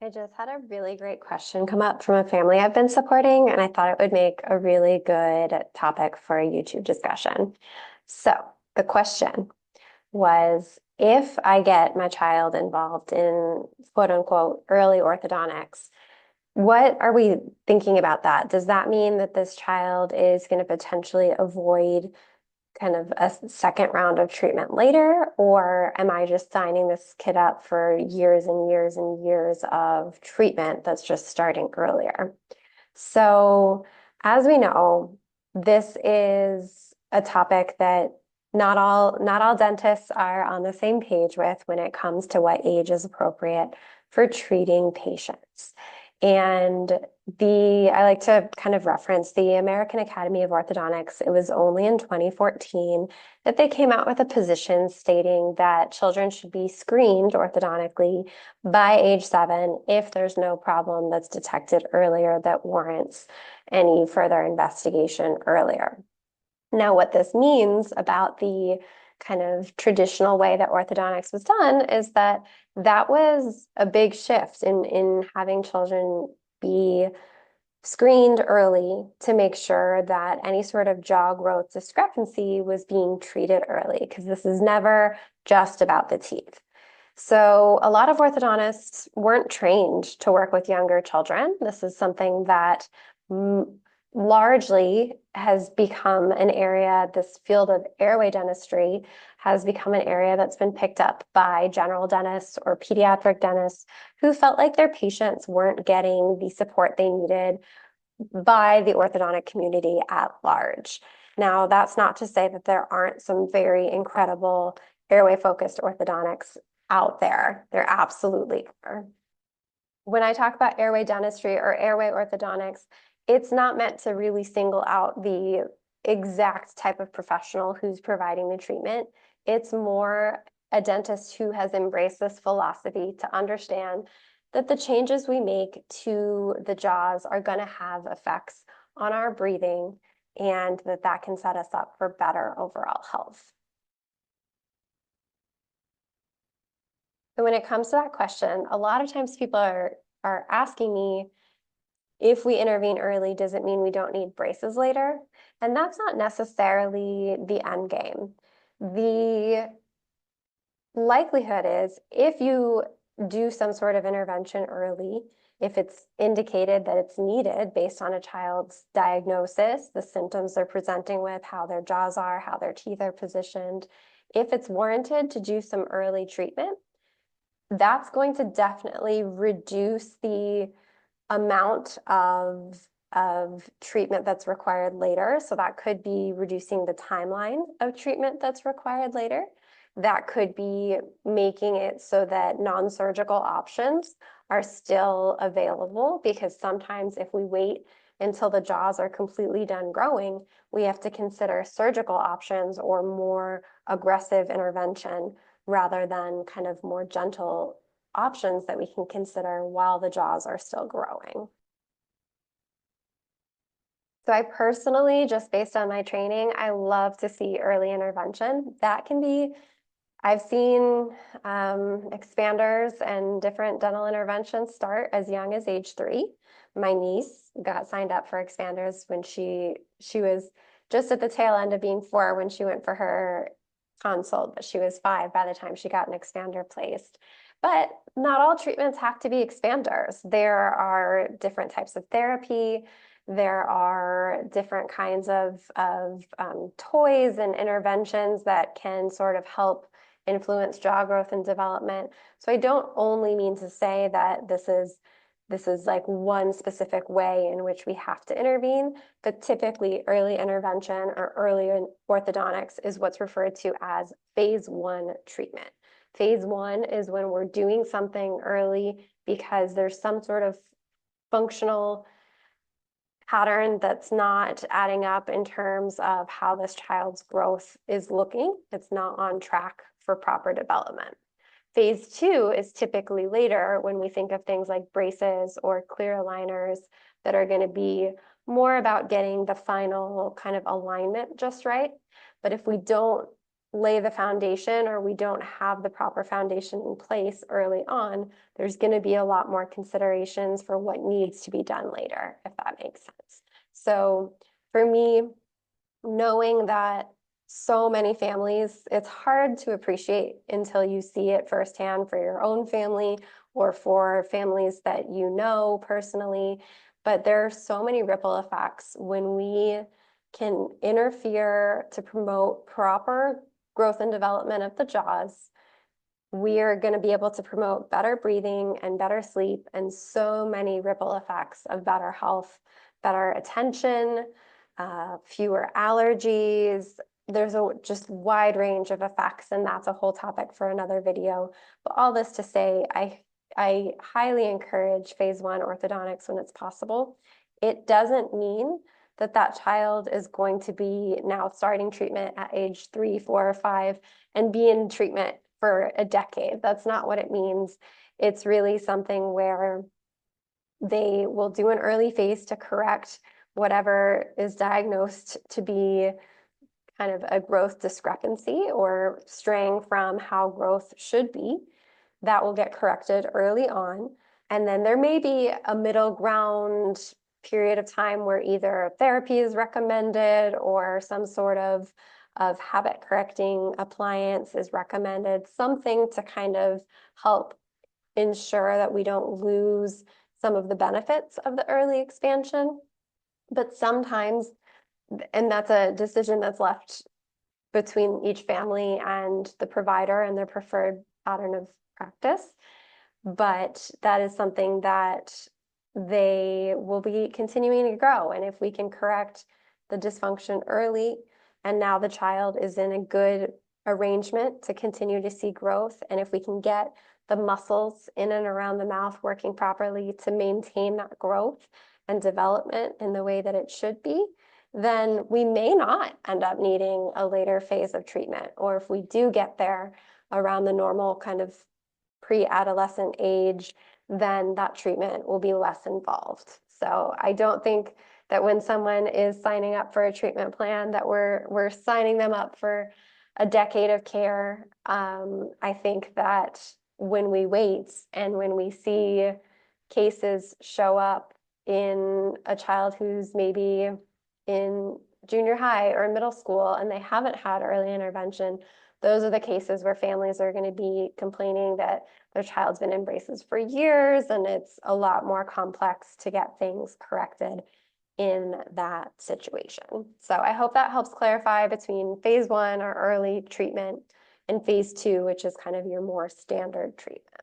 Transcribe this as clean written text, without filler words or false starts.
I just had a really great question come up from a family I've been supporting, and I thought it would make a really good topic for a YouTube discussion. So, the question was, if I get my child involved in quote unquote early orthodontics, what are we thinking about that? Does that mean that this child is going to potentially avoid kind of a second round of treatment later, or am I just signing this kid up for years and years and years of treatment that's just starting earlier? So, as we know, this is a topic that not all dentists are on the same page with when it comes to what age is appropriate for treating patients. And I like to kind of reference the American Academy of Orthodontics. It was only in 2014 that they came out with a position stating that children should be screened orthodontically by age 7 if there's no problem that's detected earlier that warrants any further investigation earlier. Now, what this means about the kind of traditional way that orthodontics was done is that that was a big shift in having children be screened early to make sure that any sort of jaw growth discrepancy was being treated early, because this is never just about the teeth. So a lot of orthodontists weren't trained to work with younger children. This is something that largely has become an area, this field of airway dentistry has become an area that's been picked up by general dentists or pediatric dentists who felt like their patients weren't getting the support they needed by the orthodontic community at large. Now, that's not to say that there aren't some very incredible airway-focused orthodontics out there. There absolutely are. When I talk about airway dentistry or airway orthodontics, it's not meant to really single out the exact type of professional who's providing the treatment. It's more a dentist who has embraced this philosophy to understand that the changes we make to the jaws are going to have effects on our breathing and that can set us up for better overall health. So when it comes to that question, a lot of times people are asking me, if we intervene early, does it mean we don't need braces later? And that's not necessarily the end game. The likelihood is if you do some sort of intervention early, if it's indicated that it's needed based on a child's diagnosis, the symptoms they're presenting with, how their jaws are, how their teeth are positioned, if it's warranted to do some early treatment, that's going to definitely reduce the amount of treatment that's required later. So that could be reducing the timeline of treatment that's required later. That could be making it so that non-surgical options are still available, because sometimes if we wait until the jaws are completely done growing, we have to consider surgical options or more aggressive intervention rather than kind of more gentle options that we can consider while the jaws are still growing. So I personally, just based on my training, I love to see early intervention. That can be, I've seen expanders and different dental interventions start as young as age 3. My niece got signed up for expanders when she was just at the tail end of being 4 when she went for her consult, but she was 5 by the time she got an expander placed. But not all treatments have to be expanders. There are different types of therapy. There are different kinds of toys and interventions that can sort of help influence jaw growth and development. So I don't only mean to say that this is like one specific way in which we have to intervene, but typically early intervention or early orthodontics is what's referred to as phase 1 treatment. Phase 1 is when we're doing something early because there's some sort of functional pattern that's not adding up in terms of how this child's growth is looking. It's not on track for proper development. Phase 2 is typically later when we think of things like braces or clear aligners that are going to be more about getting the final kind of alignment just right. But if we don't lay the foundation, or we don't have the proper foundation in place early on, there's going to be a lot more considerations for what needs to be done later, if that makes sense. So for me, knowing that so many families, it's hard to appreciate until you see it firsthand for your own family or for families that you know personally. But there are so many ripple effects when we can interfere to promote proper growth and development of the jaws. We are going to be able to promote better breathing and better sleep, and so many ripple effects of better health, better attention, fewer allergies. There's a just wide range of effects, and that's a whole topic for another video. But all this to say, I highly encourage phase 1 orthodontics when it's possible. It doesn't mean that that child is going to be now starting treatment at age 3, 4, or 5 and be in treatment for a decade. That's not what it means. It's really something where they will do an early phase to correct whatever is diagnosed to be kind of a growth discrepancy or straying from how growth should be. That will get corrected early on. And then there may be a middle ground period of time where either therapy is recommended or some sort of habit correcting appliance is recommended, something to kind of help ensure that we don't lose some of the benefits of the early expansion. But sometimes, and that's a decision that's left between each family and the provider and their preferred pattern of practice, but that is something that they will be continuing to grow. And if we can correct the dysfunction early, and now the child is in a good arrangement to continue to see growth, and if we can get the muscles in and around the mouth working properly to maintain that growth and development in the way that it should be, then we may not end up needing a later phase of treatment. Or if we do get there around the normal kind of pre-adolescent age, then that treatment will be less involved. So I don't think that when someone is signing up for a treatment plan that we're signing them up for a decade of care. I think that when we wait and when we see cases show up in a child who's maybe in junior high or middle school and they haven't had early intervention, those are the cases where families are going to be complaining that their child's been in braces for years and it's a lot more complex to get things corrected in that situation. So I hope that helps clarify between phase 1 or early treatment and phase 2, which is kind of your more standard treatment.